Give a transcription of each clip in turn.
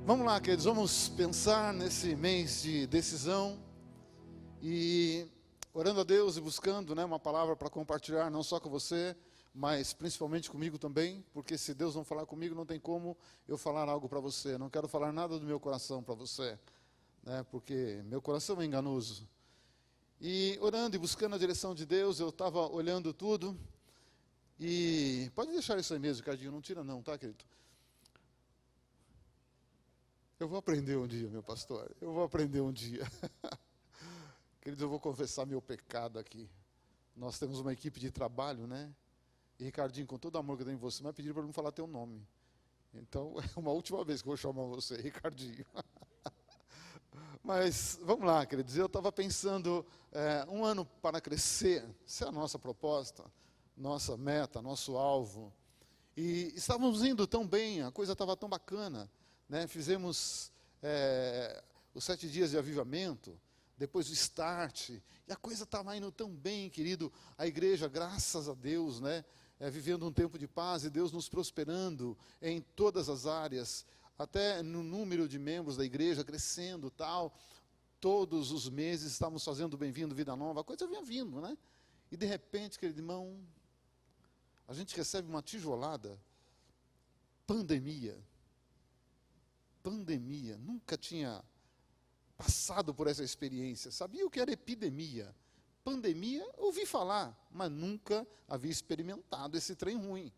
Vamos lá, queridos, vamos pensar nesse mês de decisão e orando a Deus e buscando, uma palavra para compartilhar, não só com você, mas principalmente comigo também, porque se Deus não falar comigo, não tem como eu falar algo para você. Não quero falar nada do meu coração para você, porque meu coração é enganoso. E orando e buscando a direção de Deus, eu estava olhando tudo e pode deixar isso aí mesmo, Ricardinho, não tira não, tá, querido? Eu vou aprender um dia, meu pastor, eu vou aprender um dia. Queridos, eu vou confessar meu pecado aqui. Nós temos uma equipe de trabalho, E Ricardinho, com todo o amor que eu tenho em você, vai pedir para não falar teu nome. Então, é uma última vez que eu vou chamar você, Ricardinho. Mas, vamos lá, queridos, eu estava pensando, um ano para crescer, essa é a nossa proposta, nossa meta, nosso alvo. E estávamos indo tão bem, a coisa estava tão bacana. Fizemos os 7 dias de avivamento, depois o start, e a coisa estava indo tão bem, querido. A igreja, graças a Deus, vivendo um tempo de paz, e Deus nos prosperando em todas as áreas, até no número de membros da igreja crescendo, tal. Todos os meses estávamos fazendo Bem-vindo, Vida Nova, a coisa vinha vindo, E de repente, querido irmão, a gente recebe uma tijolada, pandemia, nunca tinha passado por essa experiência, sabia o que era epidemia, pandemia, ouvi falar, mas nunca havia experimentado esse trem ruim.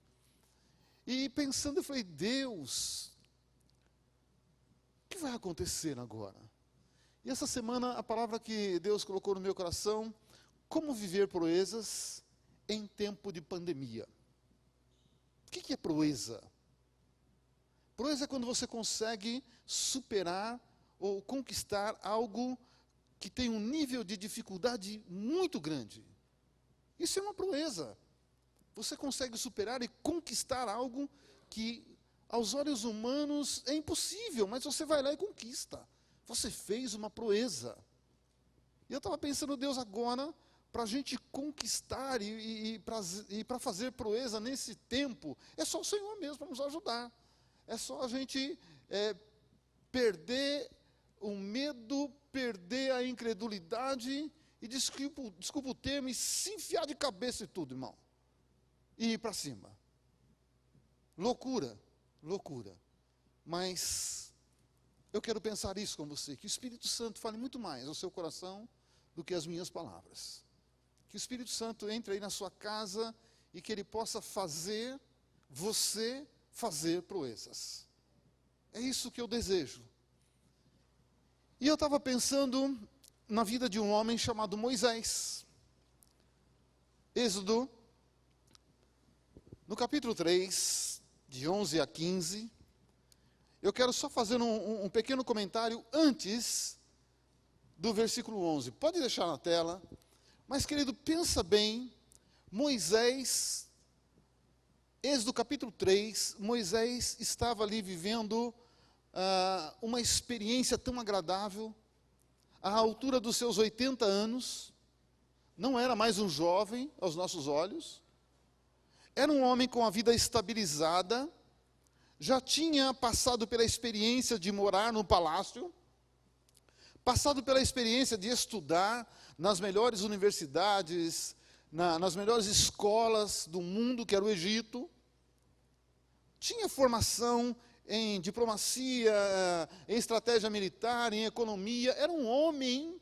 E pensando, eu falei, Deus, o que vai acontecer agora? E essa semana, a palavra que Deus colocou no meu coração, como viver proezas em tempo de pandemia. O que é proeza? Proeza é quando você consegue superar ou conquistar algo que tem um nível de dificuldade muito grande. Isso é uma proeza. Você consegue superar e conquistar algo que, aos olhos humanos, é impossível, mas você vai lá e conquista. Você fez uma proeza. E eu estava pensando, Deus, agora, para a gente conquistar e para fazer proeza nesse tempo, é só o Senhor mesmo para nos ajudar. É só a gente perder o medo, perder a incredulidade e, desculpa o termo, e se enfiar de cabeça e tudo, irmão. E ir para cima. Loucura. Mas eu quero pensar isso com você, que o Espírito Santo fale muito mais ao seu coração do que as minhas palavras. Que o Espírito Santo entre aí na sua casa e que ele possa fazer você fazer proezas. É isso que eu desejo. E eu estava pensando na vida de um homem chamado Moisés. Êxodo, no capítulo 3, de 11 a 15. Eu quero só fazer um pequeno comentário antes do versículo 11. Pode deixar na tela. Mas, querido, pensa bem, Moisés, Êxodo capítulo 3, Moisés estava ali vivendo uma experiência tão agradável, à altura dos seus 80 anos, não era mais um jovem aos nossos olhos, era um homem com a vida estabilizada, já tinha passado pela experiência de morar no palácio, passado pela experiência de estudar nas melhores universidades, nas melhores escolas do mundo, que era o Egito, tinha formação em diplomacia, em estratégia militar, em economia, era um homem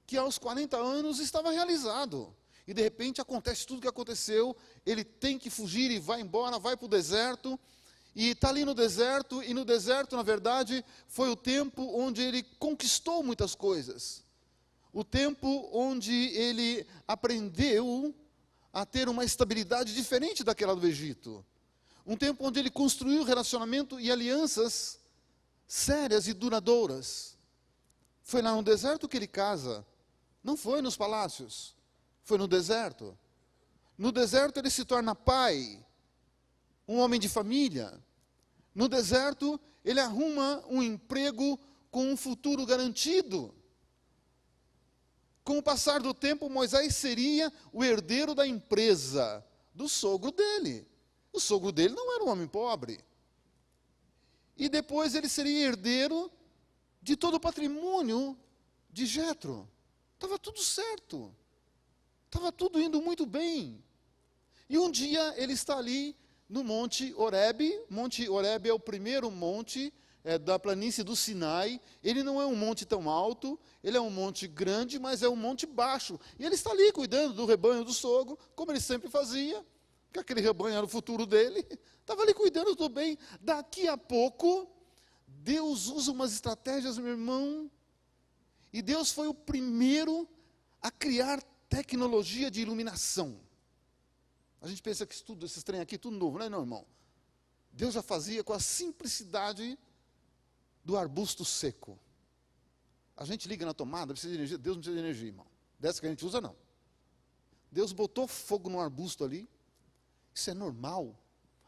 que aos 40 anos estava realizado. E de repente acontece tudo o que aconteceu, ele tem que fugir e vai embora, vai para o deserto, e está ali no deserto, e no deserto, na verdade, foi o tempo onde ele conquistou muitas coisas. O tempo onde ele aprendeu a ter uma estabilidade diferente daquela do Egito. Um tempo onde ele construiu relacionamento e alianças sérias e duradouras. Foi lá no deserto que ele casa. Não foi nos palácios. Foi no deserto. No deserto ele se torna pai, um homem de família. No deserto ele arruma um emprego com um futuro garantido. Com o passar do tempo, Moisés seria o herdeiro da empresa do sogro dele. O sogro dele não era um homem pobre. e depois ele seria herdeiro de todo o patrimônio de Jetro. Estava tudo certo. Estava tudo indo muito bem. E um dia ele está ali no Monte Horebe. Monte Horebe é o primeiro monte da planície do Sinai. Ele não é um monte tão alto, ele é um monte grande, mas é um monte baixo. E ele está ali cuidando do rebanho do sogro, como ele sempre fazia, porque aquele rebanho era o futuro dele. Estava ali cuidando, tudo bem. Daqui a pouco, Deus usa umas estratégias, meu irmão, e Deus foi o primeiro a criar tecnologia de iluminação. A gente pensa que esses trem aqui, tudo novo, não é, não, irmão? Deus já fazia com a simplicidade do arbusto seco. A gente liga na tomada, precisa de energia. Deus não precisa de energia, irmão. Dessa que a gente usa, não. Deus botou fogo no arbusto ali. Isso é normal.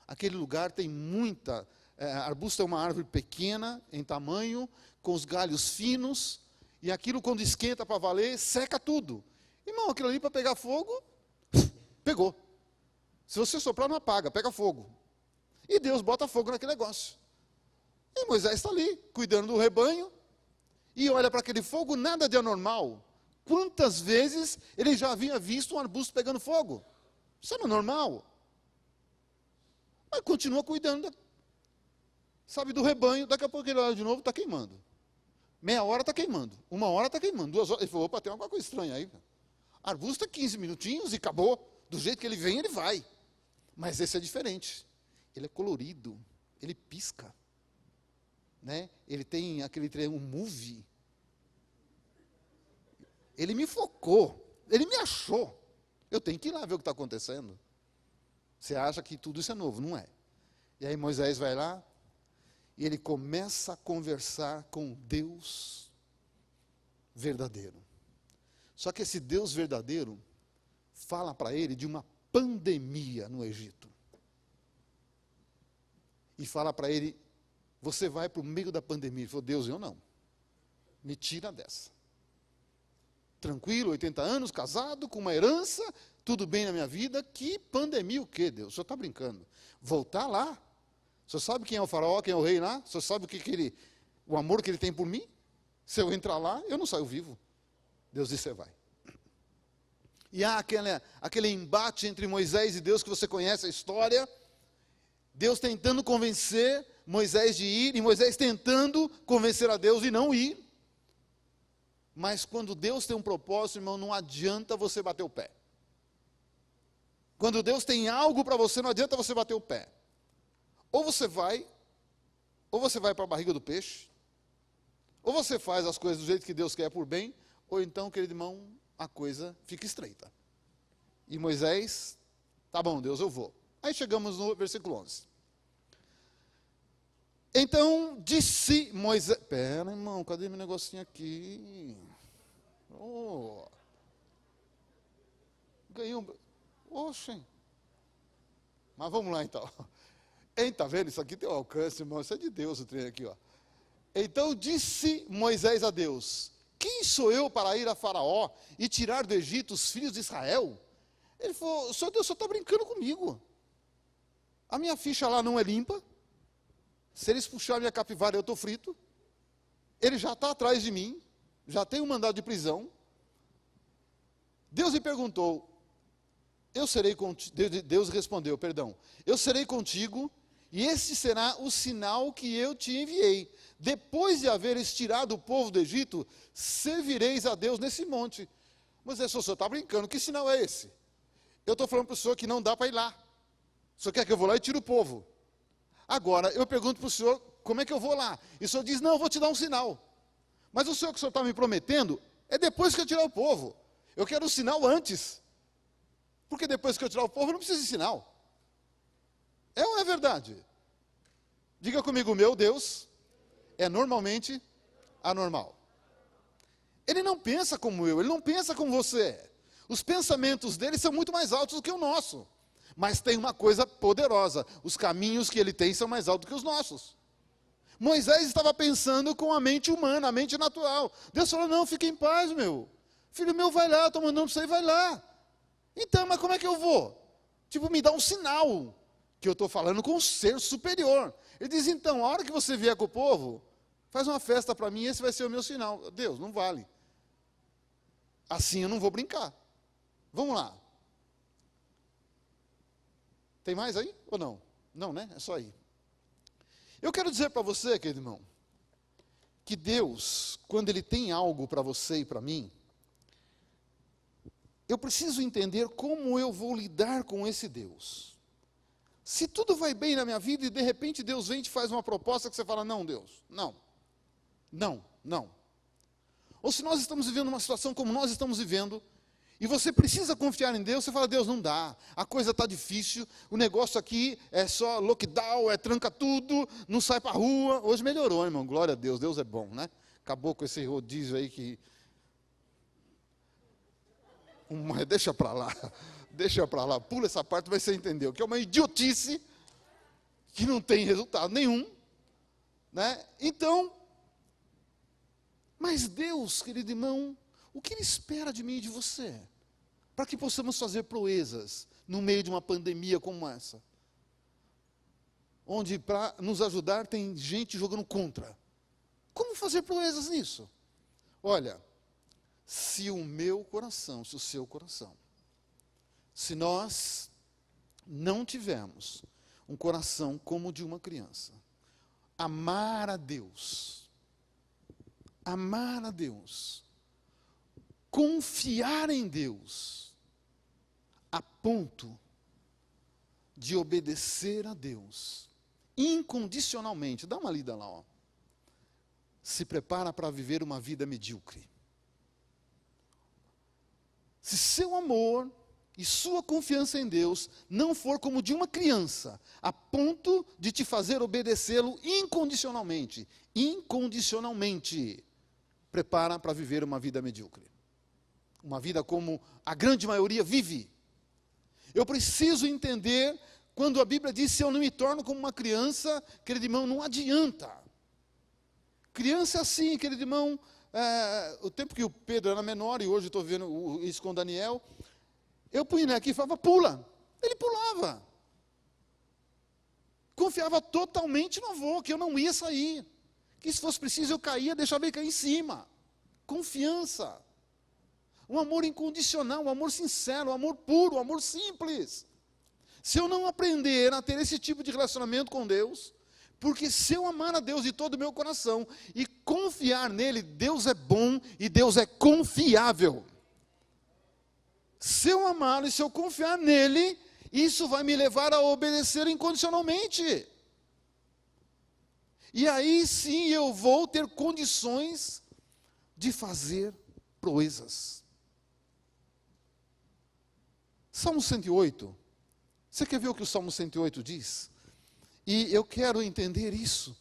Aquele lugar tem muita... arbusto é uma árvore pequena, em tamanho, com os galhos finos, e aquilo, quando esquenta para valer, seca tudo. Irmão, aquilo ali para pegar fogo, pegou. Se você soprar, não apaga, pega fogo. E Deus bota fogo naquele negócio. E Moisés está ali, cuidando do rebanho, e olha para aquele fogo, nada de anormal. Quantas vezes ele já havia visto um arbusto pegando fogo? Isso não é normal. Mas continua cuidando, sabe, do rebanho. Daqui a pouco ele olha de novo, está queimando. Meia hora está queimando, 1 hora está queimando, 2 horas. Ele falou, opa, tem alguma coisa estranha aí. Arbusto é 15 minutinhos e acabou. Do jeito que ele vem, ele vai. Mas esse é diferente. Ele é colorido, ele pisca. Né? Ele tem aquele trem, um movie. Ele me focou, ele me achou. Eu tenho que ir lá ver o que está acontecendo. Você acha que tudo isso é novo, não é? E aí Moisés vai lá, e ele começa a conversar com Deus verdadeiro. Só que esse Deus verdadeiro fala para ele de uma pandemia no Egito. E fala para ele, você vai para o meio da pandemia. Ele falou, Deus, eu não. Me tira dessa. Tranquilo, 80 anos, casado, com uma herança, tudo bem na minha vida. Que pandemia o quê, Deus? O senhor está brincando. Voltar lá? O senhor sabe quem é o faraó, quem é o rei lá? O senhor sabe o amor que ele tem por mim? Se eu entrar lá, eu não saio vivo. Deus disse, você vai. E há aquele embate entre Moisés e Deus, que você conhece a história. Deus tentando convencer Moisés de ir, e Moisés tentando convencer a Deus de não ir. Mas quando Deus tem um propósito, irmão, não adianta você bater o pé. Quando Deus tem algo para você, não adianta você bater o pé. Ou você vai para a barriga do peixe, ou você faz as coisas do jeito que Deus quer por bem, ou então, querido irmão, a coisa fica estreita. E Moisés, tá bom, Deus, eu vou. Aí chegamos no versículo 11. Então disse Moisés, pera, irmão, cadê meu negocinho aqui? Oh. Ganhei um... Oxe. Mas vamos lá então. Hein, tá vendo? Isso aqui tem um alcance, irmão. Isso é de Deus o trem aqui, ó. Então disse Moisés a Deus, quem sou eu para ir a Faraó e tirar do Egito os filhos de Israel? Ele falou, Senhor Deus, o senhor está brincando comigo. A minha ficha lá não é limpa. Se eles puxarem minha capivara, eu estou frito. Ele já está atrás de mim. Já tem um mandado de prisão. Deus lhe perguntou, Deus respondeu, eu serei contigo, e este será o sinal que eu te enviei. Depois de haveres tirado o povo do Egito, servireis a Deus nesse monte. Mas o senhor está brincando, que sinal é esse? Eu estou falando para o senhor que não dá para ir lá. O senhor quer que eu vou lá e tire o povo? Agora, eu pergunto para o senhor, como é que eu vou lá? E o senhor diz, não, eu vou te dar um sinal. Mas o senhor que o senhor está me prometendo, é depois que eu tirar o povo. Eu quero o sinal antes. Porque depois que eu tirar o povo, eu não preciso de sinal. É ou é verdade? Diga comigo, meu Deus é normalmente anormal. Ele não pensa como eu, ele não pensa como você. Os pensamentos dele são muito mais altos do que o nosso. Mas tem uma coisa poderosa, os caminhos que ele tem são mais altos que os nossos. Moisés estava pensando com a mente humana, a mente natural. Deus falou, não, fique em paz, meu. Filho meu, vai lá, estou mandando para você, vai lá. Então, mas como é que eu vou? Tipo, me dá um sinal, que eu estou falando com um ser superior. Ele diz, então, a hora que você vier com o povo, faz uma festa para mim, esse vai ser o meu sinal. Deus, não vale. Assim eu não vou brincar. Vamos lá. Tem mais aí ou não? Não, né? É só aí. Eu quero dizer para você, querido irmão, que Deus, quando Ele tem algo para você e para mim, eu preciso entender como eu vou lidar com esse Deus. Se tudo vai bem na minha vida e de repente Deus vem e te faz uma proposta que você fala, não, Deus, não, não, não. Ou se nós estamos vivendo uma situação como nós estamos vivendo, e você precisa confiar em Deus, você fala, Deus, não dá, a coisa está difícil, o negócio aqui é só lockdown, é tranca tudo, não sai para a rua. Hoje melhorou, irmão, glória a Deus, Deus é bom, né? Acabou com esse rodízio aí que... Deixa para lá, pula essa parte, vai você entender, que é uma idiotice, que não tem resultado nenhum, né? Então, mas Deus, querido irmão, o que Ele espera de mim e de você? Para que possamos fazer proezas no meio de uma pandemia como essa. Onde para nos ajudar tem gente jogando contra. Como fazer proezas nisso? Olha, se o meu coração, se o seu coração, se nós não tivermos um coração como o de uma criança, amar a Deus, confiar em Deus, a ponto de obedecer a Deus, incondicionalmente, dá uma lida lá, ó. Se prepara para viver uma vida medíocre. Se seu amor e sua confiança em Deus não for como de uma criança, a ponto de te fazer obedecê-lo incondicionalmente, prepara para viver uma vida medíocre. Uma vida como a grande maioria vive. Eu preciso entender, quando a Bíblia diz, se eu não me torno como uma criança, querido irmão, não adianta. Criança é assim, querido irmão, o tempo que o Pedro era menor, e hoje estou vendo isso com o Daniel, eu punha ele aqui e falava, pula. Ele pulava. Confiava totalmente no avô, que eu não ia sair. Que se fosse preciso eu caía, deixava ele cair em cima. Confiança. Um amor incondicional, um amor sincero, um amor puro, um amor simples. Se eu não aprender a ter esse tipo de relacionamento com Deus, porque se eu amar a Deus de todo o meu coração e confiar nele, Deus é bom e Deus é confiável. Se eu amá-lo e se eu confiar nele, isso vai me levar a obedecer incondicionalmente. E aí sim eu vou ter condições de fazer proezas. Salmo 108. Você quer ver o que o Salmo 108 diz? E eu quero entender isso.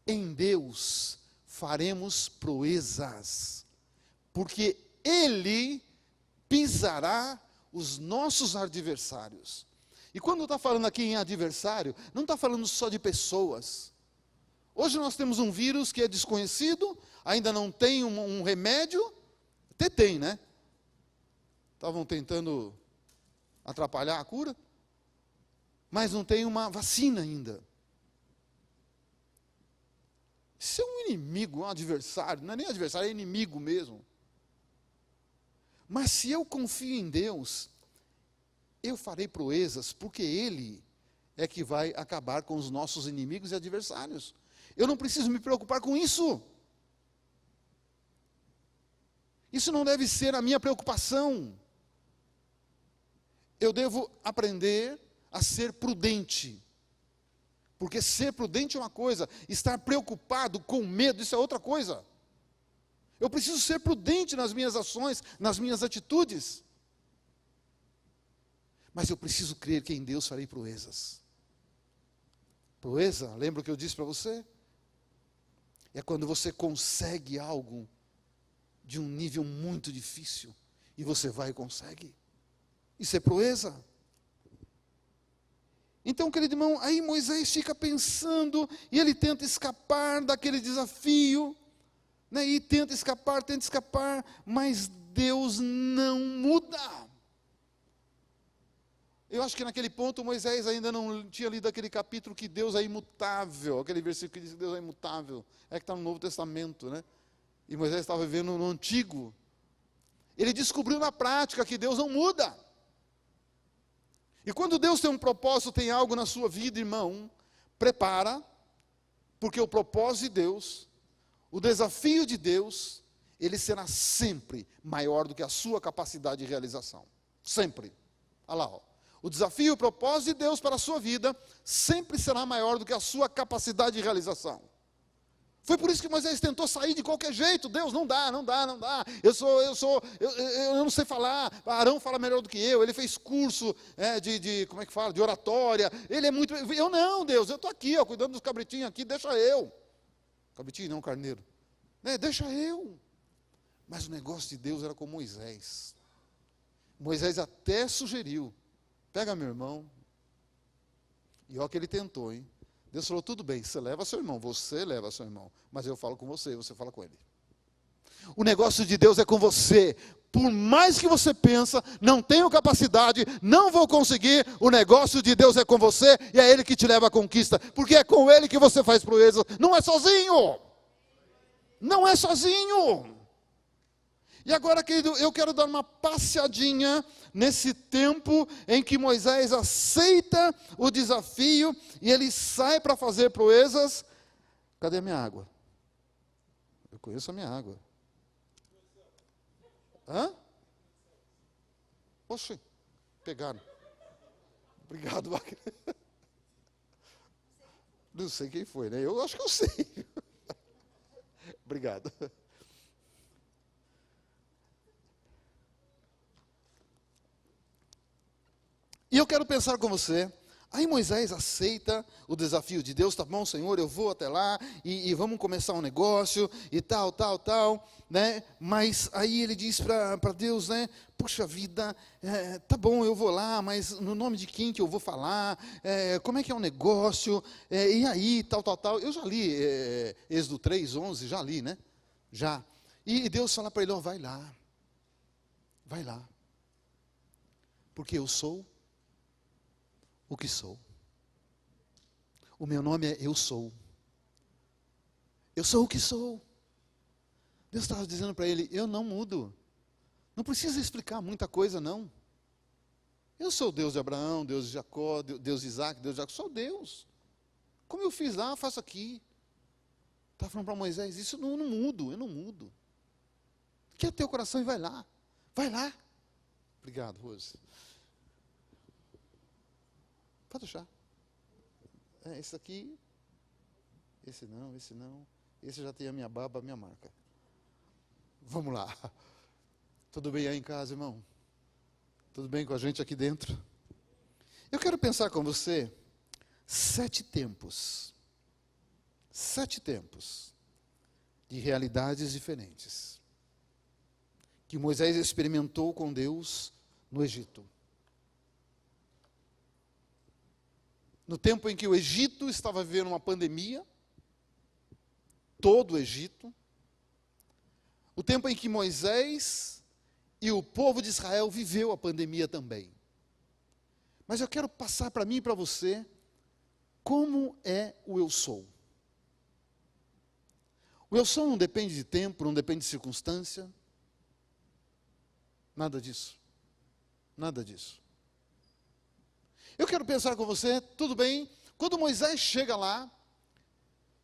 Em Deus faremos proezas, porque Ele pisará os nossos adversários. E quando está falando aqui em adversário, não está falando só de pessoas. Hoje nós temos um vírus que é desconhecido, ainda não tem um remédio, até tem, né? Estavam tentando atrapalhar a cura, mas não tem uma vacina ainda. Isso é um inimigo, um adversário, não é nem adversário, é inimigo mesmo. Mas se eu confio em Deus, eu farei proezas, porque Ele é que vai acabar com os nossos inimigos e adversários. Eu não preciso me preocupar com isso. Isso não deve ser a minha preocupação. Eu devo aprender a ser prudente. Porque ser prudente é uma coisa, estar preocupado com medo, isso é outra coisa. Eu preciso ser prudente nas minhas ações, nas minhas atitudes. Mas eu preciso crer que em Deus farei proezas. Proeza, lembra o que eu disse para você? É quando você consegue algo de um nível muito difícil, e você vai e consegue. Isso é proeza. Então, querido irmão, aí Moisés fica pensando, e ele tenta escapar daquele desafio, né, e tenta escapar, mas Deus não muda. Eu acho que naquele ponto Moisés ainda não tinha lido aquele capítulo que Deus é imutável, aquele versículo que diz que Deus é imutável, é que está no Novo Testamento, né? E Moisés estava vivendo no Antigo. Ele descobriu na prática que Deus não muda. E quando Deus tem um propósito, tem algo na sua vida, irmão, prepara, porque o propósito de Deus, o desafio de Deus, ele será sempre maior do que a sua capacidade de realização. Sempre. Olha lá, ó. O desafio e o propósito de Deus para a sua vida sempre será maior do que a sua capacidade de realização. Foi por isso que Moisés tentou sair de qualquer jeito. Deus, não dá. Eu não sei falar. Arão fala melhor do que eu. Ele fez curso como é que fala? De oratória. Ele é muito. Eu não, Deus, eu estou aqui, ó, cuidando dos cabritinhos aqui, deixa eu. Cabritinho não, carneiro. Deixa eu. Mas o negócio de Deus era com Moisés. Moisés até sugeriu. Pega meu irmão. E olha que ele tentou, hein? Deus falou, tudo bem, você leva seu irmão, mas eu falo com você, você fala com ele. O negócio de Deus é com você. Por mais que você pensa, não tenho capacidade, não vou conseguir, o negócio de Deus é com você e é Ele que te leva à conquista, porque é com Ele que você faz proezas, não é sozinho. Não é sozinho. E agora, querido, eu quero dar uma passeadinha nesse tempo em que Moisés aceita o desafio e ele sai para fazer proezas. Cadê a minha água? Eu conheço a minha água. Hã? Oxe, pegaram. Obrigado, Wagner. Não sei quem foi, né? Eu acho que eu sei. Obrigado. E eu quero pensar com você, aí Moisés aceita o desafio de Deus, tá bom, Senhor, eu vou até lá, e vamos começar um negócio, e tal, né? Mas aí ele diz para Deus, né, puxa vida, tá bom, eu vou lá, mas no nome de quem que eu vou falar, como é que é o negócio, e aí, tal. Eu já li Êxodo 3:11, já li, né? Já. E Deus fala para ele, vai lá, porque eu sou o que sou. O meu nome é Eu Sou. Eu sou o que sou. Deus estava dizendo para ele, eu não mudo. Não precisa explicar muita coisa, não. Eu sou o Deus de Abraão, Deus de Jacó, Deus de Isaac, Deus de Jacó. Sou Deus. Como eu fiz lá, eu faço aqui. Estava falando para Moisés, isso eu não mudo. Quer teu coração e vai lá. Obrigado, Rose. Pode deixar. Esse aqui, esse não. Esse já tem a minha barba, a minha marca. Vamos lá. Tudo bem aí em casa, irmão? Tudo bem com a gente aqui dentro? Eu quero pensar com você 7 tempos. 7 tempos de realidades diferentes que Moisés experimentou com Deus no Egito. No tempo em que o Egito estava vivendo uma pandemia, todo o Egito, o tempo em que Moisés e o povo de Israel viveu a pandemia também. Mas eu quero passar para mim e para você, como é o eu sou. O eu sou não depende de tempo, não depende de circunstância, nada disso. Eu quero pensar com você, tudo bem, quando Moisés chega lá,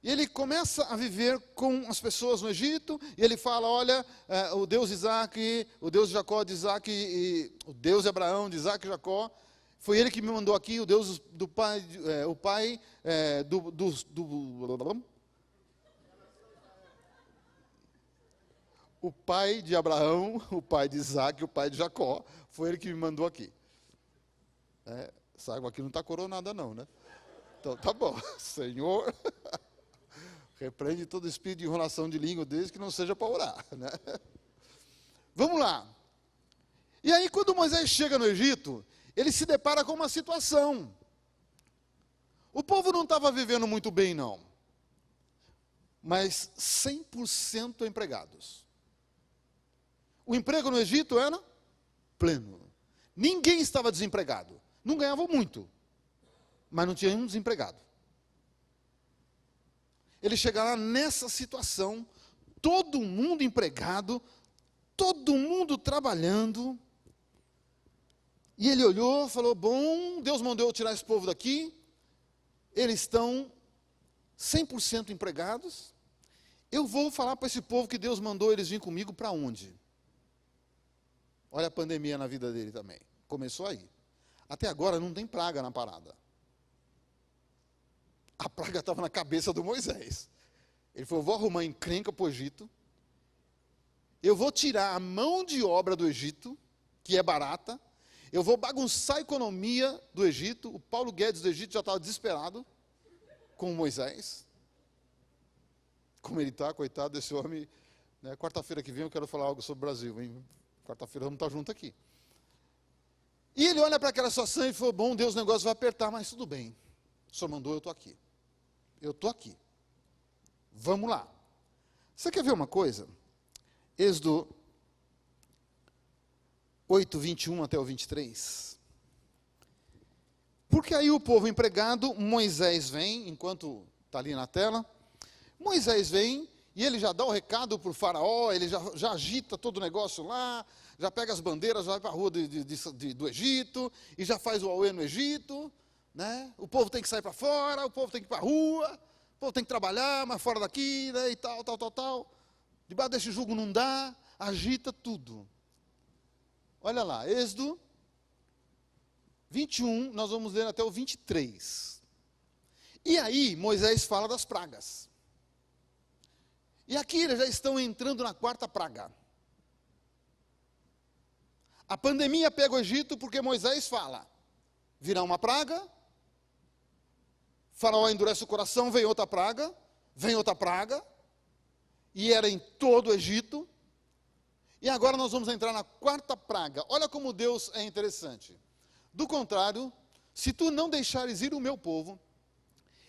e ele começa a viver com as pessoas no Egito, e ele fala, olha, o Deus de Isaac, o Deus de Jacó, de Isaac, e o Deus de Abraão, de Isaac e Jacó, foi ele que me mandou aqui, o Deus do pai, o pai o pai de Abraão, o pai de Isaac, o pai de Jacó, foi ele que me mandou aqui. Essa água aqui não está coronada não, né? Então, tá bom. Senhor, repreende todo espírito de enrolação de língua, desde que não seja para orar, né? Vamos lá. E aí, quando Moisés chega no Egito, ele se depara com uma situação. O povo não estava vivendo muito bem, não. Mas 100% empregados. O emprego no Egito era pleno. Ninguém estava desempregado. Não ganhavam muito, mas não tinha um desempregado. Eles chegaram nessa situação, todo mundo empregado, todo mundo trabalhando. E ele olhou e falou, bom, Deus mandou eu tirar esse povo daqui, eles estão 100% empregados, eu vou falar para esse povo que Deus mandou eles virem comigo para onde? Olha a pandemia na vida dele também, começou aí. Até agora não tem praga na parada. A praga estava na cabeça do Moisés. Ele falou, vou arrumar encrenca para o Egito, eu vou tirar a mão de obra do Egito, que é barata, eu vou bagunçar a economia do Egito. O Paulo Guedes do Egito já estava desesperado com o Moisés. Como ele está, coitado desse homem. Né? Quarta-feira que vem eu quero falar algo sobre o Brasil. Hein? Quarta-feira vamos estar juntos aqui. E ele olha para aquela situação e falou, bom, Deus, o negócio vai apertar, mas tudo bem. O Senhor mandou, eu estou aqui. Eu estou aqui. Vamos lá. Você quer ver uma coisa? Êxodo 8, 21 até o 23. Porque aí o povo empregado, Moisés vem, enquanto está ali na tela, Moisés vem e ele já dá o recado para o faraó, ele já agita todo o negócio lá, já pega as bandeiras, já vai para a rua do Egito, e já faz o auê no Egito, né? O povo tem que sair para fora, o povo tem que ir para a rua, o povo tem que trabalhar, mas fora daqui, né? E tal. Debaixo desse jugo não dá, agita tudo. Olha lá, Êxodo 21, nós vamos ler até o 23. E aí, Moisés fala das pragas. E aqui eles já estão entrando na quarta praga. A pandemia pega o Egito porque Moisés fala, virá uma praga, Faraó endurece o coração, vem outra praga, e era em todo o Egito. E agora nós vamos entrar na quarta praga. Olha como Deus é interessante. Do contrário, se tu não deixares ir o meu povo,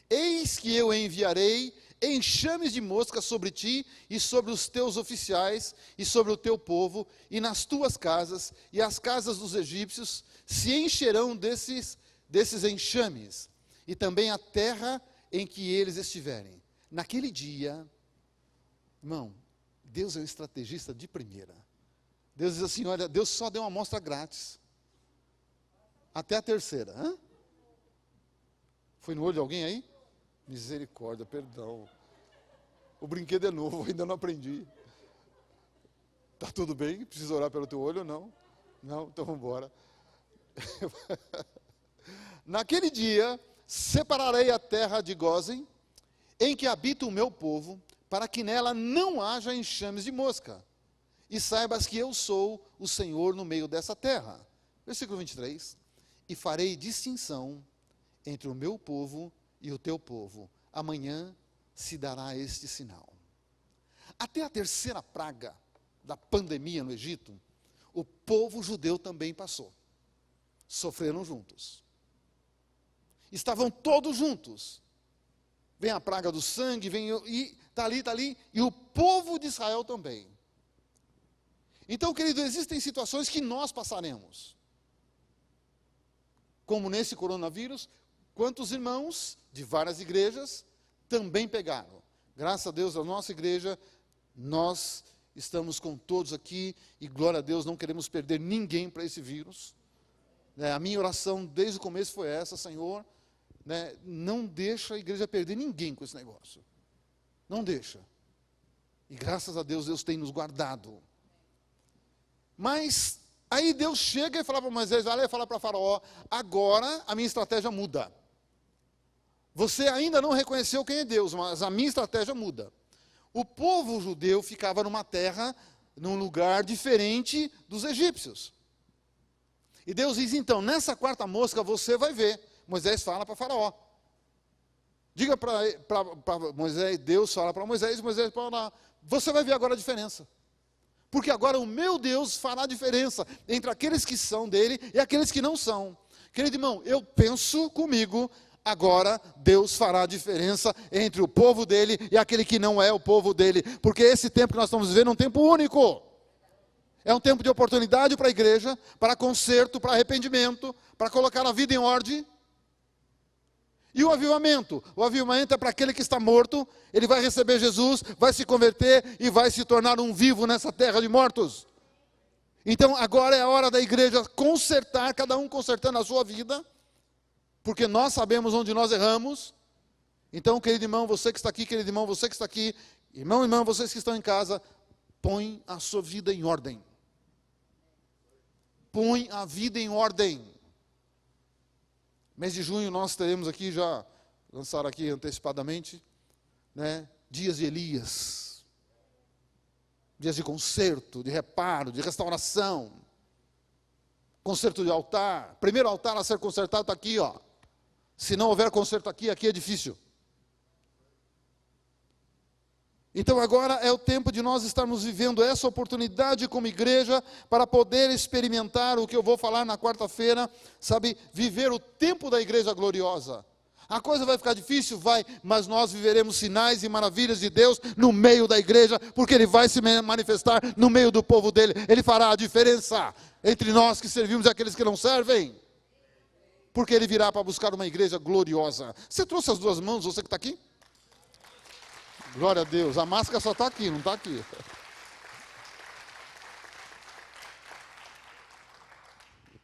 eis que eu enviarei enxames de moscas sobre ti e sobre os teus oficiais e sobre o teu povo e nas tuas casas, e as casas dos egípcios se encherão desses enxames, e também a terra em que eles estiverem. Naquele dia, irmão, Deus é um estrategista de primeira. Deus diz assim, olha, Deus só deu uma amostra grátis. Até a terceira. Hã? Foi no olho de alguém aí? Misericórdia, perdão. O brinquedo é novo, ainda não aprendi. Está tudo bem? Precisa orar pelo teu olho ou não? Não? Então vamos embora. Naquele dia, separarei a terra de Gósen, em que habita o meu povo, para que nela não haja enxames de mosca. E saibas que eu sou o Senhor no meio dessa terra. Versículo 23. E farei distinção entre o meu povo e o teu povo. Amanhã se dará este sinal. Até a terceira praga da pandemia no Egito, o povo judeu também passou. Sofreram juntos. Estavam todos juntos. Vem a praga do sangue, e está ali, e o povo de Israel também. Então, querido, existem situações que nós passaremos. Como nesse coronavírus, quantos irmãos de várias igrejas também pegaram. Graças a Deus, a nossa igreja, nós estamos com todos aqui, e glória a Deus, não queremos perder ninguém para esse vírus. A minha oração desde o começo foi essa, Senhor, não deixa a igreja perder ninguém com esse negócio. Não deixa. E graças a Deus, Deus tem nos guardado. Mas aí Deus chega e fala para Moisés, olha, fala para Faraó, agora a minha estratégia muda. Você ainda não reconheceu quem é Deus, mas a minha estratégia muda. O povo judeu ficava numa terra, num lugar diferente dos egípcios. E Deus diz, então, nessa quarta mosca você vai ver. Moisés fala para Faraó. Diga para Moisés, Deus fala para Moisés fala, você vai ver agora a diferença. Porque agora o meu Deus fará a diferença entre aqueles que são dele e aqueles que não são. Querido irmão, eu penso comigo, agora Deus fará a diferença entre o povo dele e aquele que não é o povo dele. Porque esse tempo que nós estamos vivendo é um tempo único. É um tempo de oportunidade para a igreja, para conserto, para arrependimento, para colocar a vida em ordem. E o avivamento? O avivamento é para aquele que está morto, ele vai receber Jesus, vai se converter e vai se tornar um vivo nessa terra de mortos. Então agora é a hora da igreja consertar, cada um consertando a sua vida, porque nós sabemos onde nós erramos. Então, querido irmão, você que está aqui, querido irmão, você que está aqui, irmão, irmã, vocês que estão em casa, põe a sua vida em ordem. Põe a vida em ordem. Mês de junho nós teremos aqui, já lançaram aqui antecipadamente, né, dias de Elias. Dias de conserto, de reparo, de restauração. Conserto de altar. Primeiro altar a ser consertado está aqui, ó. Se não houver conserto aqui, aqui é difícil. Então agora é o tempo de nós estarmos vivendo essa oportunidade como igreja para poder experimentar o que eu vou falar na quarta-feira, sabe, viver o tempo da igreja gloriosa. A coisa vai ficar difícil? Vai, mas nós viveremos sinais e maravilhas de Deus no meio da igreja, porque Ele vai se manifestar no meio do povo dEle. Ele fará a diferença entre nós que servimos e aqueles que não servem, porque Ele virá para buscar uma igreja gloriosa. Você trouxe as duas mãos, você que está aqui? Glória a Deus, a máscara só está aqui, não está aqui.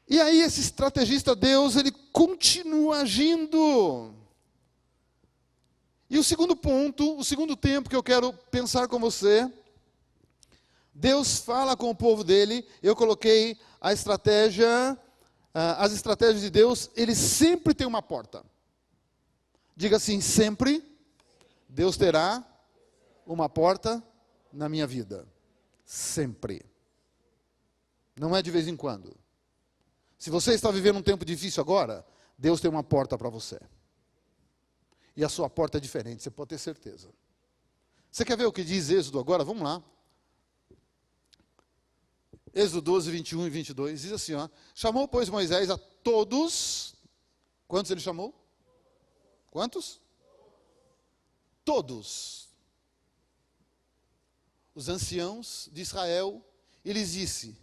E aí esse estrategista Deus, ele continua agindo. E o segundo ponto, o segundo tempo que eu quero pensar com você, Deus fala com o povo dele, eu coloquei a estratégia, as estratégias de Deus, ele sempre tem uma porta. Diga assim, sempre Deus terá uma porta na minha vida. Sempre. Não é de vez em quando. Se você está vivendo um tempo difícil agora, Deus tem uma porta para você. E a sua porta é diferente, você pode ter certeza. Você quer ver o que diz Êxodo agora? Vamos lá. Êxodo 12, 21 e 22, diz assim, ó. Chamou, pois, Moisés a todos. Quantos ele chamou? Quantos? Todos. Os anciãos de Israel, e lhes disse,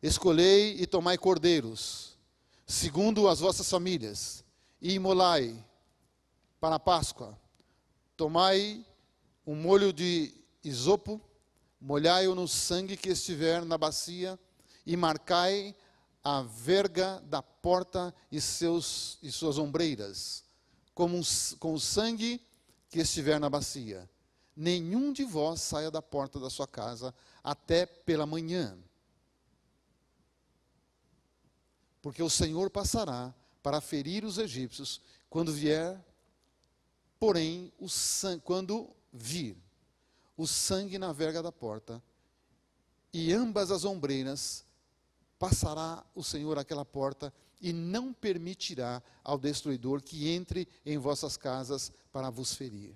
escolhei e tomai cordeiros, segundo as vossas famílias, e imolai para a Páscoa. Tomai um molho de isopo, molhai-o no sangue que estiver na bacia, e marcai a verga da porta e suas ombreiras, com o sangue que estiver na bacia. Nenhum de vós saia da porta da sua casa até pela manhã. Porque o Senhor passará para ferir os egípcios quando vier, porém, quando vir o sangue na verga da porta e ambas as ombreiras, passará o Senhor aquela porta e não permitirá ao destruidor que entre em vossas casas para vos ferir.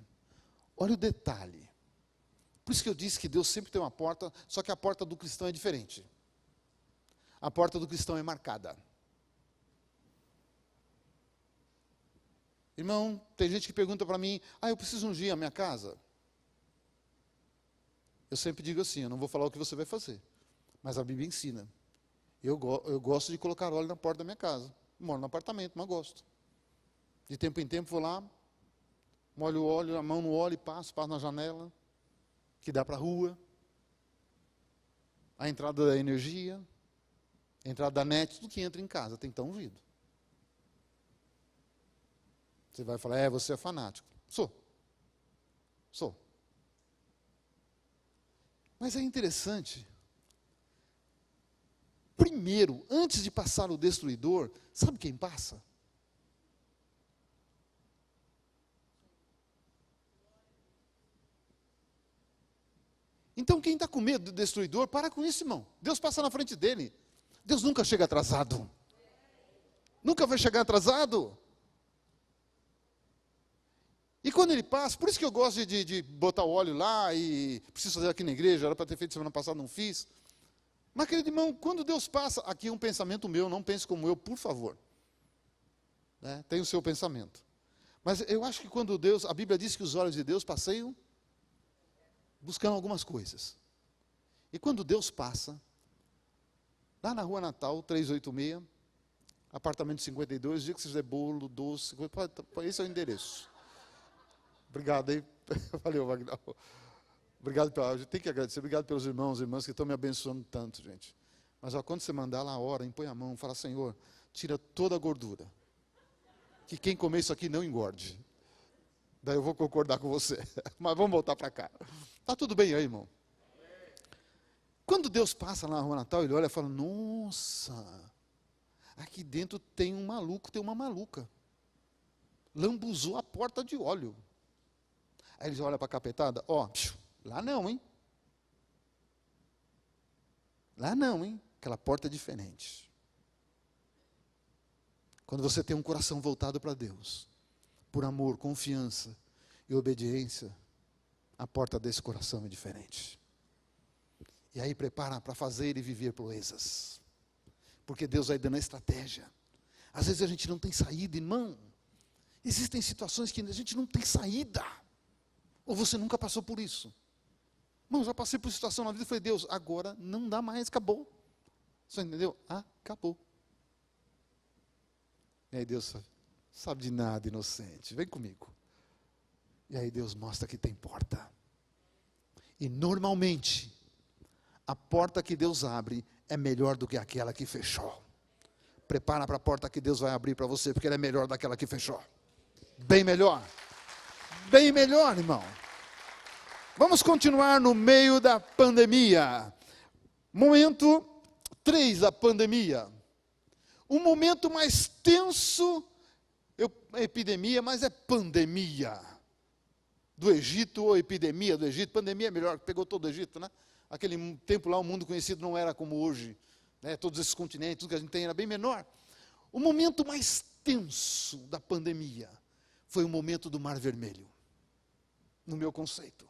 Olha o detalhe. Por isso que eu disse que Deus sempre tem uma porta, só que a porta do cristão é diferente. A porta do cristão é marcada. Irmão, tem gente que pergunta para mim, eu preciso ungir a minha casa. Eu sempre digo assim, eu não vou falar o que você vai fazer, mas a Bíblia ensina. Eu gosto de colocar óleo na porta da minha casa. Moro no apartamento, mas gosto. De tempo em tempo vou lá, molho o óleo, a mão no óleo e passo na janela, que dá para a rua. A entrada da energia, a entrada da net, tudo que entra em casa tem que estar ungido. Você vai falar, você é fanático. Sou. Mas é interessante. Primeiro, antes de passar o destruidor, sabe quem passa? Então quem está com medo do destruidor, para com isso, irmão. Deus passa na frente dele. Deus nunca chega atrasado. Nunca vai chegar atrasado. E quando ele passa, por isso que eu gosto de botar o óleo lá, e preciso fazer aqui na igreja, era para ter feito semana passada, não fiz. Mas, querido irmão, quando Deus passa, aqui é um pensamento meu, não pense como eu, por favor. Né? Tem o seu pensamento. Mas eu acho que quando Deus, a Bíblia diz que os olhos de Deus passeiam buscando algumas coisas. E quando Deus passa, Lá na Rua Natal, 386, apartamento 52, dia que você fizer bolo, doce, esse é o endereço. Obrigado aí. Valeu, Wagner. Obrigado, a gente tem que agradecer. Obrigado pelos irmãos e irmãs que estão me abençoando tanto, gente. Mas ó, quando você mandar lá, ora, impõe a mão, fala, Senhor, tira toda a gordura. Que quem comer isso aqui não engorde. Daí eu vou concordar com você. Mas vamos voltar para cá. Está tudo bem aí, irmão? Quando Deus passa lá na Rua Natal, ele olha e fala, nossa, aqui dentro tem um maluco, tem uma maluca. Lambuzou a porta de óleo. Aí eles olham para a capetada, ó, lá não, hein? Lá não, hein? Aquela porta é diferente. Quando você tem um coração voltado para Deus, por amor, confiança e obediência, a porta desse coração é diferente. E aí prepara para fazer e viver proezas. Porque Deus vai dando a estratégia. Às vezes a gente não tem saída, irmão. Existem situações que a gente não tem saída. Ou você nunca passou por isso. Irmão, já passei por situação na vida e falei, Deus, agora não dá mais, acabou. Você entendeu? Acabou. E aí Deus sabe de nada, inocente. Vem comigo. E aí Deus mostra que tem porta. E normalmente, a porta que Deus abre é melhor do que aquela que fechou. Prepara para a porta que Deus vai abrir para você, porque ela é melhor daquela que fechou. Bem melhor. Bem melhor, irmão. Vamos continuar no meio da pandemia. Momento 3 da pandemia. O momento mais tenso, epidemia, mas é pandemia. Do Egito, ou epidemia do Egito. Pandemia é melhor, pegou todo o Egito, né? Aquele tempo lá, o mundo conhecido não era como hoje. Né? Todos esses continentes, tudo que a gente tem era bem menor. O momento mais tenso da pandemia foi o momento do Mar Vermelho. No meu conceito.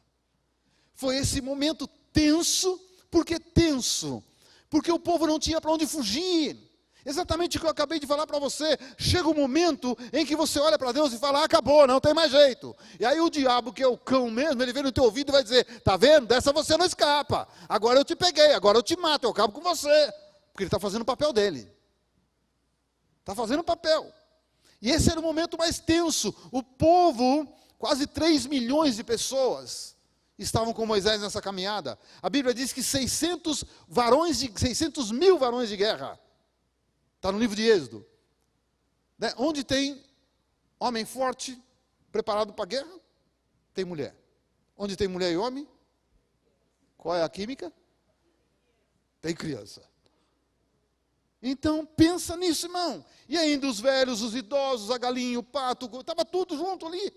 Foi esse momento tenso, porque o povo não tinha para onde fugir. Exatamente o que eu acabei de falar para você. Chega um momento em que você olha para Deus e fala, acabou, não tem mais jeito. E aí o diabo, que é o cão mesmo, ele vem no teu ouvido e vai dizer, tá vendo? Dessa você não escapa. Agora eu te peguei, agora eu te mato, eu acabo com você. Porque ele está fazendo o papel dele. Está fazendo o papel. E esse era o momento mais tenso. O povo, quase 3 milhões de pessoas, estavam com Moisés nessa caminhada. A Bíblia diz que 600 mil varões de guerra. Está no livro de Êxodo. Né? Onde tem homem forte, preparado para a guerra, tem mulher. Onde tem mulher e homem, qual é a química? Tem criança. Então, pensa nisso, irmão. E ainda os velhos, os idosos, a galinha, o pato, estava tudo junto ali.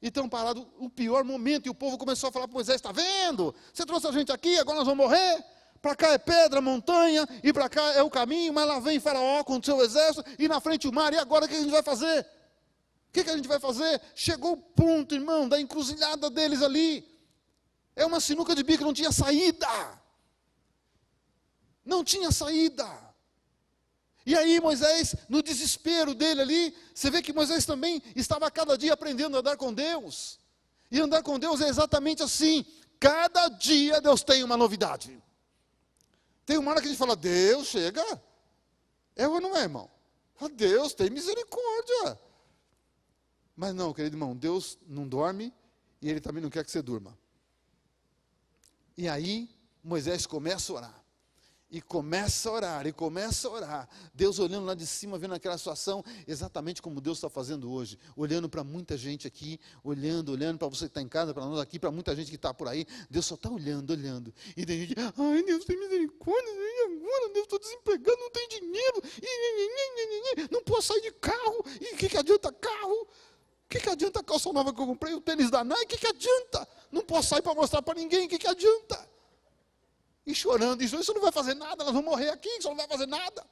Então, parado o pior momento, e o povo começou a falar para Moisés, está vendo? Você trouxe a gente aqui, agora nós vamos morrer. Para cá é pedra, montanha, e para cá é o caminho, mas lá vem Faraó com o seu exército, e na frente o mar, e agora o que a gente vai fazer? O que a gente vai fazer? Chegou o ponto, irmão, da encruzilhada deles ali. É uma sinuca de bico, não tinha saída. Não tinha saída. E aí Moisés, no desespero dele ali, você vê que Moisés também estava cada dia aprendendo a andar com Deus. E andar com Deus é exatamente assim. Cada dia Deus tem uma novidade. Tem uma hora que a gente fala, Deus, chega. É ou não é, irmão? Deus, tem misericórdia. Mas não, querido irmão, Deus não dorme e Ele também não quer que você durma. E aí, Moisés começa a orar. E começa a orar, e começa a orar. Deus olhando lá de cima, vendo aquela situação, exatamente como Deus está fazendo hoje. Olhando para muita gente aqui, olhando para você que está em casa, para nós aqui, para muita gente que está por aí. Deus só está olhando. E tem gente, ai Deus, tem misericórdia, e agora Deus, estou desempregado, não tenho dinheiro, não posso sair de carro, e o que adianta carro? O que adianta a calça nova que eu comprei, o tênis da Nike, o que adianta? Não posso sair para mostrar para ninguém, o que adianta? E chorando, isso não vai fazer nada, nós vamos morrer aqui, isso não vai fazer nada.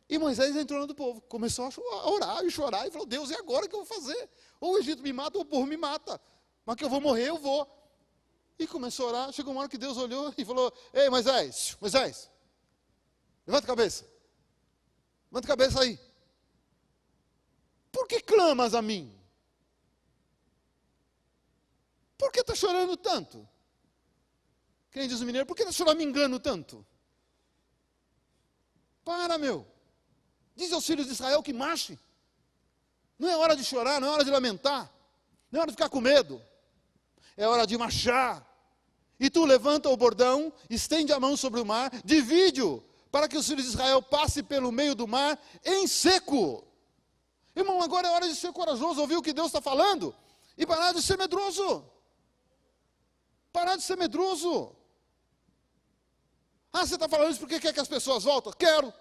E Moisés entrou no do povo, começou a orar e chorar, e falou, Deus, e agora o que eu vou fazer? Ou o Egito me mata, ou o povo me mata, mas que eu vou morrer, eu vou. E começou a orar, chegou uma hora que Deus olhou e falou, ei Moisés, levanta a cabeça aí. Por que clamas a mim? Por que está chorando tanto? Que nem diz o mineiro, por que o senhor me engano tanto? Para, meu. Diz aos filhos de Israel que marche. Não é hora de chorar, não é hora de lamentar. Não é hora de ficar com medo. É hora de marchar. E tu levanta o bordão, estende a mão sobre o mar, divide-o, para que os filhos de Israel passem pelo meio do mar em seco. Irmão, agora é hora de ser corajoso, ouvir o que Deus está falando, e parar de ser medroso. Parar de ser medroso. Ah, você está falando isso porque quer que as pessoas voltem? Quero.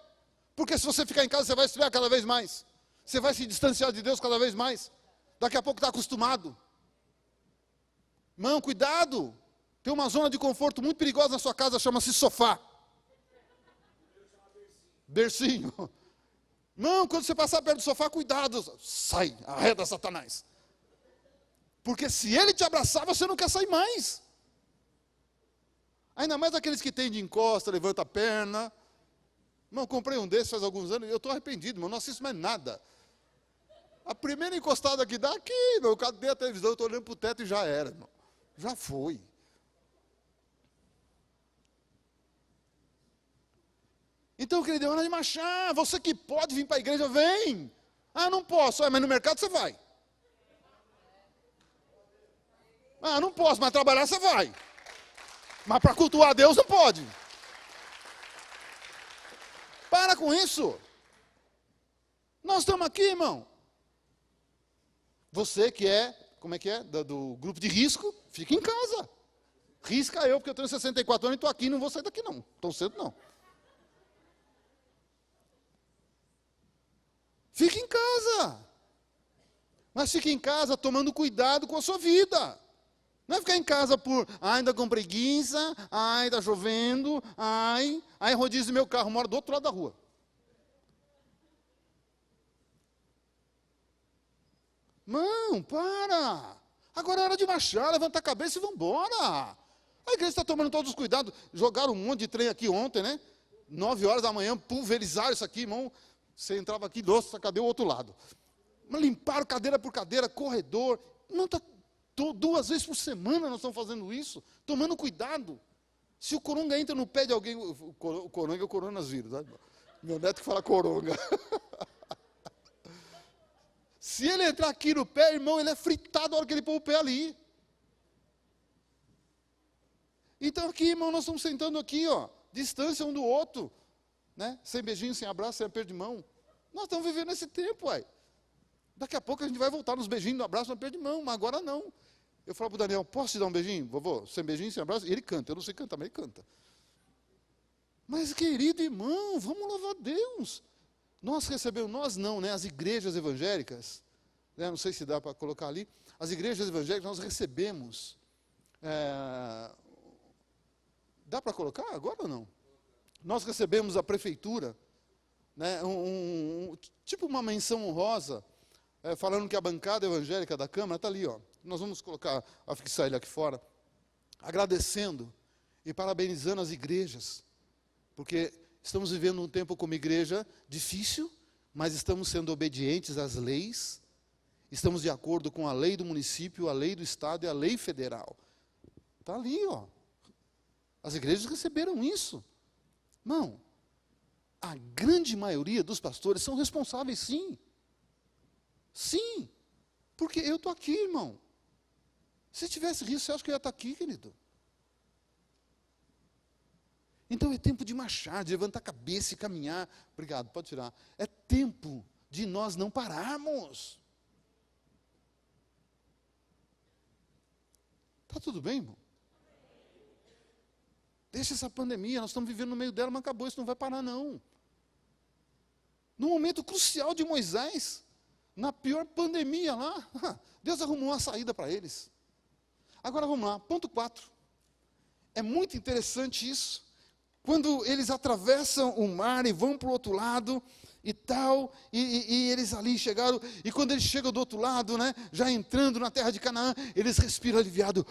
Porque se você ficar em casa, você vai esfriar cada vez mais. Você vai se distanciar de Deus cada vez mais. Daqui a pouco está acostumado. Irmão, cuidado. Tem uma zona de conforto muito perigosa na sua casa, chama-se sofá. Bercinho. Não, quando você passar perto do sofá, cuidado. Sai, arreda Satanás. Porque se ele te abraçar, você não quer sair mais. Ainda mais aqueles que têm de encosta, levanta a perna. Irmão, comprei um desses faz alguns anos, eu estou arrependido, irmão, não assisto mais nada. A primeira encostada que dá, aqui, meu, cadê a televisão? Eu estou olhando para o teto e já era, irmão. Já foi. Então, querido, é hora de marchar. Você que pode vir para a igreja, vem. Ah, não posso, mas no mercado você vai. Ah, não posso, mas trabalhar você vai. Mas para cultuar a Deus não pode. Para com isso. Nós estamos aqui, irmão. Você que é, como é que é? Do grupo de risco, fica em casa. Risca eu, porque eu tenho 64 anos e estou aqui, não vou sair daqui não. Tão cedo não. Fique em casa. Mas fique em casa tomando cuidado com a sua vida. Não é ficar em casa por, ainda com preguiça, está chovendo, aí rodízio meu carro, mora do outro lado da rua. Não, para. Agora é hora de marchar, levantar a cabeça e vamos embora. A igreja está tomando todos os cuidados. Jogaram um monte de trem aqui ontem, né? 9 horas da manhã, pulverizaram isso aqui, irmão. Você entrava aqui, nossa, cadê o outro lado? Limparam cadeira por cadeira, corredor. Não está... 2 vezes por semana nós estamos fazendo isso, tomando cuidado. Se o coronga entra no pé de alguém, o coronga é o coronavírus, né? Meu neto que fala coronga. Se ele entrar aqui no pé, irmão, ele é fritado na hora que ele põe o pé ali. Então aqui, irmão, nós estamos sentando aqui, ó, distância um do outro, né? Sem beijinho, sem abraço, sem aperto de mão. Nós estamos vivendo esse tempo, uai. Daqui a pouco a gente vai voltar nos beijinhos, no abraço, no aperto de mão, mas agora não. Eu falo para o Daniel, posso te dar um beijinho? Vovô, sem beijinho, sem abraço? E ele canta, eu não sei cantar, mas ele canta. Mas, querido irmão, vamos louvar a Deus. Nós recebemos, nós não, né? As igrejas evangélicas, né, não sei se dá para colocar ali, as igrejas evangélicas nós recebemos. Dá para colocar agora ou não? Nós recebemos a prefeitura, né, tipo uma menção honrosa, falando que a bancada evangélica da Câmara está ali, ó. Nós vamos colocar, afixar ele aqui fora, agradecendo e parabenizando as igrejas, porque estamos vivendo um tempo como igreja difícil, mas estamos sendo obedientes às leis, estamos de acordo com a lei do município, a lei do estado e a lei federal. Está ali, ó. As igrejas receberam isso. Não, a grande maioria dos pastores são responsáveis, sim. Sim, porque eu estou aqui, irmão. Se tivesse risco, você acha que eu ia estar aqui, querido? Então é tempo de marchar, de levantar a cabeça e caminhar. Obrigado, pode tirar. É tempo de nós não pararmos. Está tudo bem, irmão? Deixa essa pandemia, nós estamos vivendo no meio dela, mas acabou, isso não vai parar, não. No momento crucial de Moisés, na pior pandemia lá, Deus arrumou uma saída para eles. Agora vamos lá, ponto 4. É muito interessante isso. Quando eles atravessam o mar e vão para o outro lado e tal, e eles ali chegaram, e quando eles chegam do outro lado, né, já entrando na terra de Canaã, eles respiram aliviado.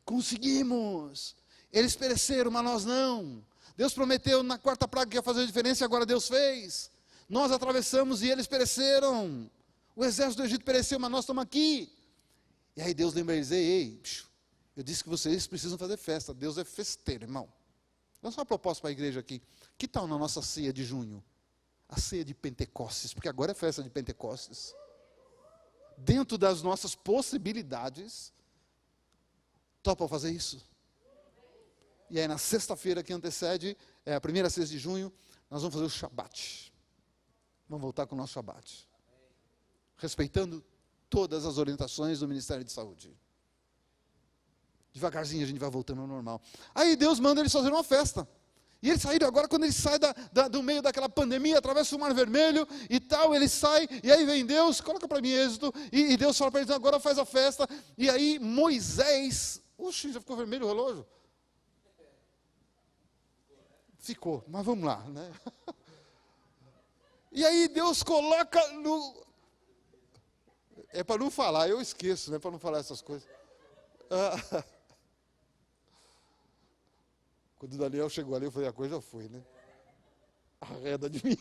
Conseguimos! Eles pereceram, mas nós não. Deus prometeu na 4ª praga que ia fazer a diferença e agora Deus fez. Nós atravessamos e eles pereceram. O exército do Egito pereceu, mas nós estamos aqui. E aí Deus lembra eles, ei, Eu disse que vocês precisam fazer festa. Deus é festeiro, irmão. Vamos uma proposta para a igreja aqui. Que tal na nossa ceia de junho? A ceia de Pentecostes, porque agora é festa de Pentecostes. Dentro das nossas possibilidades, topa fazer isso? E aí na sexta-feira que antecede, a primeira sexta de junho, nós vamos fazer o Shabat. Vamos voltar com o nosso Shabat. Respeitando todas as orientações do Ministério de Saúde. Devagarzinho a gente vai voltando ao normal. Aí Deus manda eles fazerem uma festa. E eles saíram agora, quando eles saem do meio daquela pandemia, atravessa o Mar Vermelho e tal, eles saem, e aí vem Deus, coloca para mim Êxodo, e Deus fala para eles, agora faz a festa. E aí Moisés, oxe, já ficou vermelho o relógio? Ficou, mas vamos lá, né? E aí Deus coloca no... É para não falar, eu esqueço, né? Para não falar essas coisas. Quando o Daniel chegou ali, eu falei, a coisa foi, né? Arreda de mim.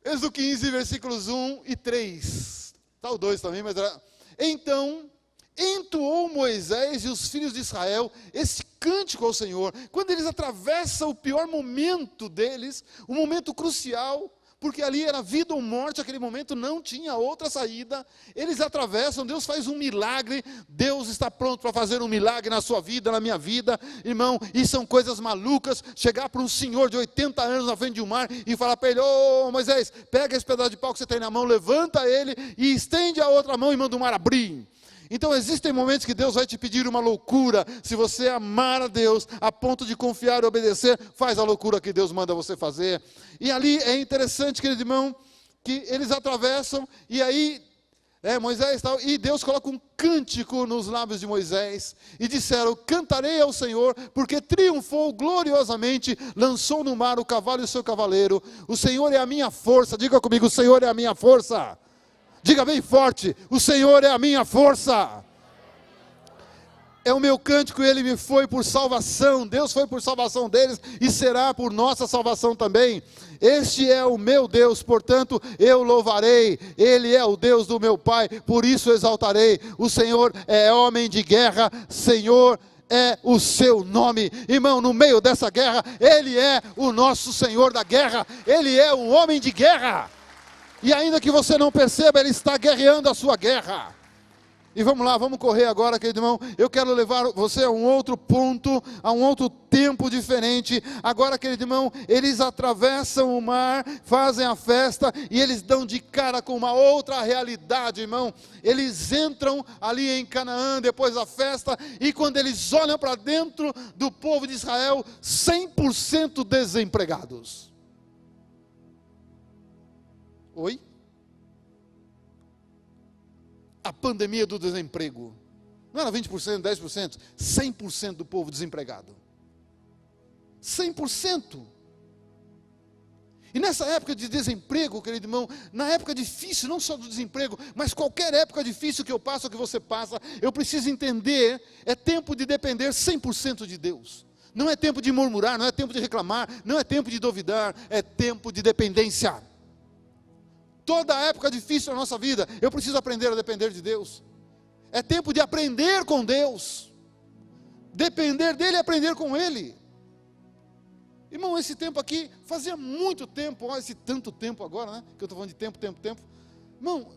Êxodo 15, versículos 1 e 3. Está o 2 também, mas era... Então, entoou Moisés e os filhos de Israel esse cântico ao Senhor. Quando eles atravessam o pior momento deles, um momento crucial, porque ali era vida ou morte, aquele momento não tinha outra saída. Eles atravessam, Deus faz um milagre, Deus está pronto para fazer um milagre na sua vida, na minha vida, irmão, e são coisas malucas, chegar para um senhor de 80 anos na frente de um mar, e falar para ele, ô Moisés, pega esse pedaço de pau que você tem na mão, levanta ele, e estende a outra mão e manda o mar abrir. Então existem momentos que Deus vai te pedir uma loucura. Se você amar a Deus a ponto de confiar e obedecer, faz a loucura que Deus manda você fazer. E ali é interessante, querido irmão, que eles atravessam e aí Moisés tal, e Deus coloca um cântico nos lábios de Moisés e disseram, cantarei ao Senhor porque triunfou gloriosamente, lançou no mar o cavalo e o seu cavaleiro. O Senhor é a minha força. Diga comigo, o Senhor é a minha força. Diga bem forte, o Senhor é a minha força. É o meu cântico, ele me foi por salvação. Deus foi por salvação deles e será por nossa salvação também. Este é o meu Deus, portanto eu louvarei. Ele é o Deus do meu Pai, por isso exaltarei. O Senhor é homem de guerra, Senhor é o seu nome. Irmão, no meio dessa guerra, Ele é o nosso Senhor da guerra. Ele é um homem de guerra. E ainda que você não perceba, Ele está guerreando a sua guerra. E vamos lá, vamos correr agora, querido irmão. Eu quero levar você a um outro ponto, a um outro tempo diferente. Agora, querido irmão, eles atravessam o mar, fazem a festa e eles dão de cara com uma outra realidade, irmão. Eles entram ali em Canaã depois da festa e quando eles olham para dentro do povo de Israel, 100% desempregados. Oi? A pandemia do desemprego. Não era 20%, 10%? 100% do povo desempregado. 100%. E nessa época de desemprego, querido irmão, na época difícil, não só do desemprego, mas qualquer época difícil que eu passo ou que você passa, eu preciso entender, é tempo de depender 100% de Deus. Não é tempo de murmurar, não é tempo de reclamar, não é tempo de duvidar, é tempo de dependência. Toda época difícil na nossa vida, eu preciso aprender a depender de Deus. É tempo de aprender com Deus. Depender dEle e aprender com Ele. Irmão, esse tempo aqui, fazia muito tempo, olha esse tanto tempo agora, né? Que eu estou falando de tempo. Irmão,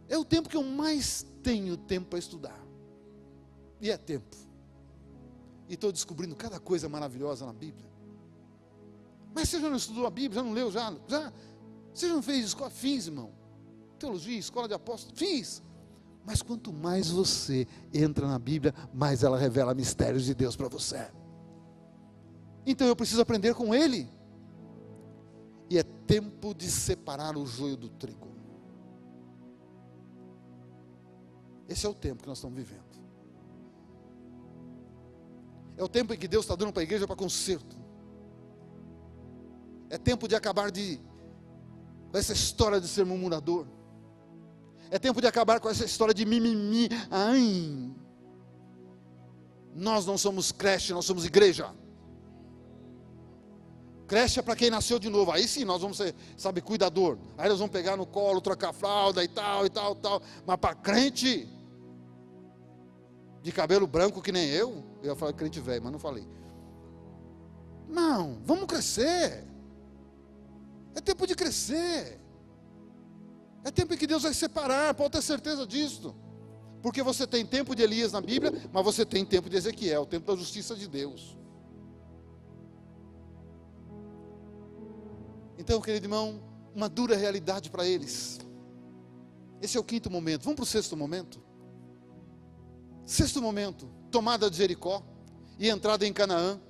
é o tempo que eu mais tenho tempo para estudar. E é tempo. E estou descobrindo cada coisa maravilhosa na Bíblia. Mas você já não estudou a Bíblia? Já não leu? Já? Você já não fez escola? Fiz, irmão. Teologia, escola de apóstolos, fiz. Mas quanto mais você entra na Bíblia, mais ela revela mistérios de Deus para você. Então eu preciso aprender com Ele. E é tempo de separar o joio do trigo. Esse é o tempo que nós estamos vivendo. É o tempo em que Deus está dando para a igreja para conserto. É tempo de acabar com essa história de ser murmurador. É tempo de acabar com essa história de mimimi. Ai, nós não somos creche, nós somos igreja. Creche é para quem nasceu de novo. Aí sim nós vamos ser, sabe, cuidador. Aí nós vamos pegar no colo, trocar a fralda e tal. Mas para crente de cabelo branco que nem eu ia falar crente velho, mas não falei. Não, vamos crescer. É tempo de crescer. É tempo em que Deus vai separar, pode ter certeza disso. Porque você tem tempo de Elias na Bíblia, mas você tem tempo de Ezequiel, o tempo da justiça de Deus. Então, querido irmão, uma dura realidade para eles. Esse é o quinto momento. Vamos para o sexto momento. Sexto momento, tomada de Jericó e entrada em Canaã.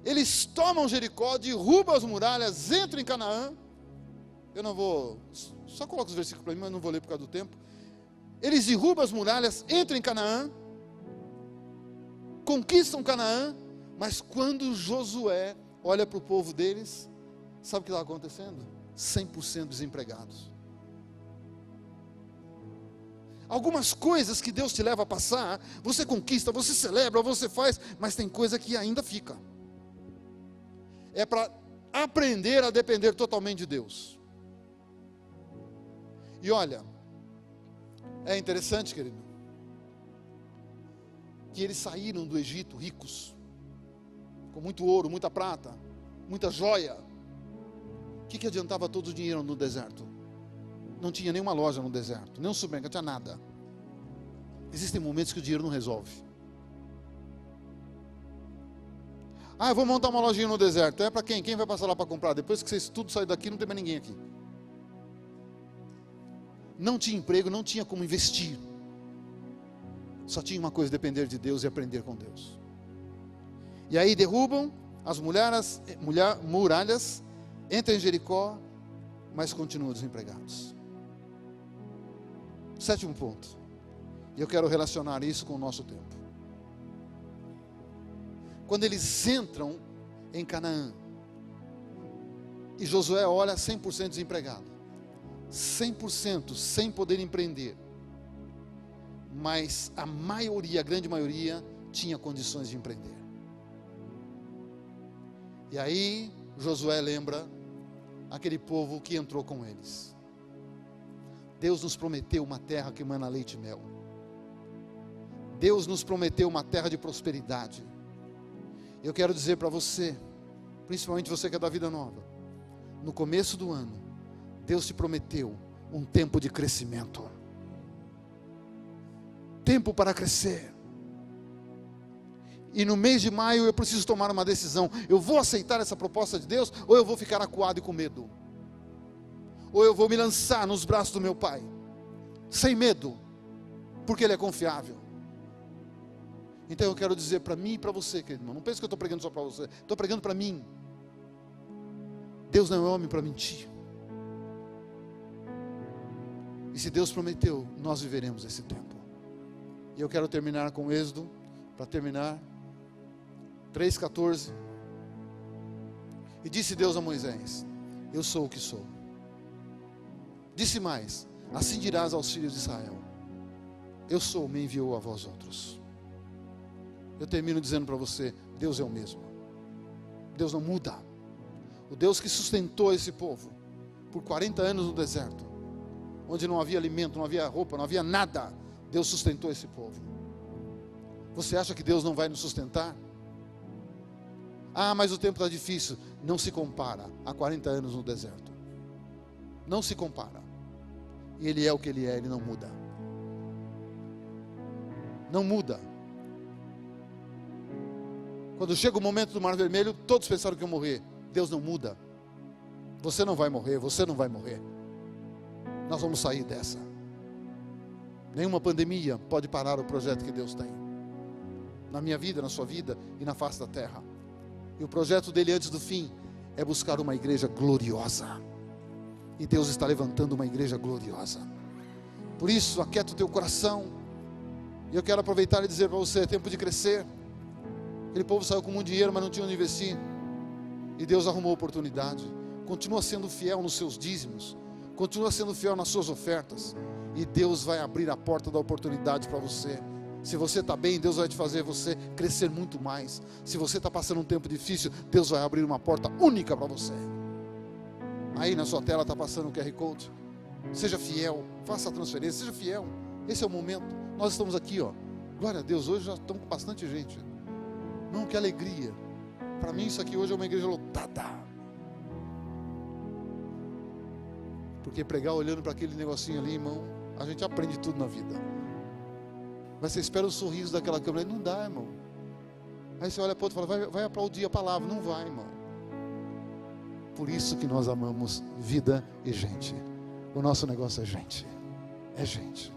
Eles tomam Jericó, derrubam as muralhas, entram em Canaã. Eu não vou, só coloca os versículos para mim, mas não vou ler por causa do tempo. Eles derrubam as muralhas, entram em Canaã, conquistam Canaã, mas quando Josué olha para o povo deles, sabe o que está acontecendo? 100% desempregados. Algumas coisas que Deus te leva a passar, você conquista, você celebra, você faz, mas tem coisa que ainda fica. É para aprender a depender totalmente de Deus. E olha, é interessante, querido, que eles saíram do Egito ricos, com muito ouro, muita prata, muita joia. O que adiantava todo o dinheiro no deserto? Não tinha nenhuma loja no deserto, nem um supermercado, não tinha nada. Existem momentos que o dinheiro não resolve. Ah, eu vou montar uma lojinha no deserto. É para quem? Quem vai passar lá para comprar? Depois que vocês tudo sair daqui, não tem mais ninguém aqui. Não tinha emprego, não tinha como investir. Só tinha uma coisa: depender de Deus e aprender com Deus. E aí derrubam as muralhas, entram em Jericó, mas continuam desempregados. Sétimo ponto. E eu quero relacionar isso com o nosso tempo. Quando eles entram em Canaã, e Josué olha 100% desempregado, 100% sem poder empreender, mas a maioria, a grande maioria, tinha condições de empreender. E aí Josué lembra aquele povo que entrou com eles. Deus nos prometeu uma terra que emana leite e mel. Deus nos prometeu uma terra de prosperidade. Eu quero dizer para você, principalmente você que é da Vida Nova, no começo do ano, Deus te prometeu um tempo de crescimento. Tempo para crescer. E no mês de maio eu preciso tomar uma decisão. Eu vou aceitar essa proposta de Deus, ou eu vou ficar acuado e com medo? Ou eu vou me lançar nos braços do meu Pai, sem medo, porque Ele é confiável. Então eu quero dizer para mim e para você, querido irmão, não pense que eu estou pregando só para você, estou pregando para mim. Deus não é homem para mentir. E se Deus prometeu, nós viveremos esse tempo. E eu quero terminar com Êxodo, para terminar, 3,14. E disse Deus a Moisés: eu sou o que sou. Disse mais: assim dirás aos filhos de Israel: eu sou, me enviou a vós outros. Eu termino dizendo para você: Deus é o mesmo. Deus não muda. O Deus que sustentou esse povo por 40 anos no deserto, onde não havia alimento, não havia roupa, não havia nada, Deus sustentou esse povo. Você acha que Deus não vai nos sustentar? Ah, mas o tempo está difícil. Não se compara a 40 anos no deserto. Não se compara. Ele é o que Ele é, Ele não muda. Não muda. Quando chega o momento do Mar Vermelho, todos pensaram que iam morrer. Deus não muda. Você não vai morrer, você não vai morrer. Nós vamos sair dessa. Nenhuma pandemia pode parar o projeto que Deus tem. Na minha vida, na sua vida e na face da terra. E o projeto dele antes do fim é buscar uma igreja gloriosa. E Deus está levantando uma igreja gloriosa. Por isso, aquieta o teu coração. E eu quero aproveitar e dizer para você: é tempo de crescer. Aquele povo saiu com muito dinheiro, mas não tinha onde investir. E Deus arrumou oportunidade. Continua sendo fiel nos seus dízimos. Continua sendo fiel nas suas ofertas. E Deus vai abrir a porta da oportunidade para você. Se você está bem, Deus vai te fazer você crescer muito mais. Se você está passando um tempo difícil, Deus vai abrir uma porta única para você. Aí na sua tela está passando o QR Code. Seja fiel, faça a transferência, seja fiel. Esse é o momento. Nós estamos aqui, ó. Glória a Deus, hoje já estamos com bastante gente. Não, que alegria. Para mim isso aqui hoje é uma igreja lotada. Porque pregar olhando para aquele negocinho ali, irmão, a gente aprende tudo na vida. Mas você espera o sorriso daquela câmera, não dá, irmão. Aí você olha para o outro e fala, vai aplaudir a palavra. Não vai, irmão. Por isso que nós amamos vida e gente. O nosso negócio é gente. É gente.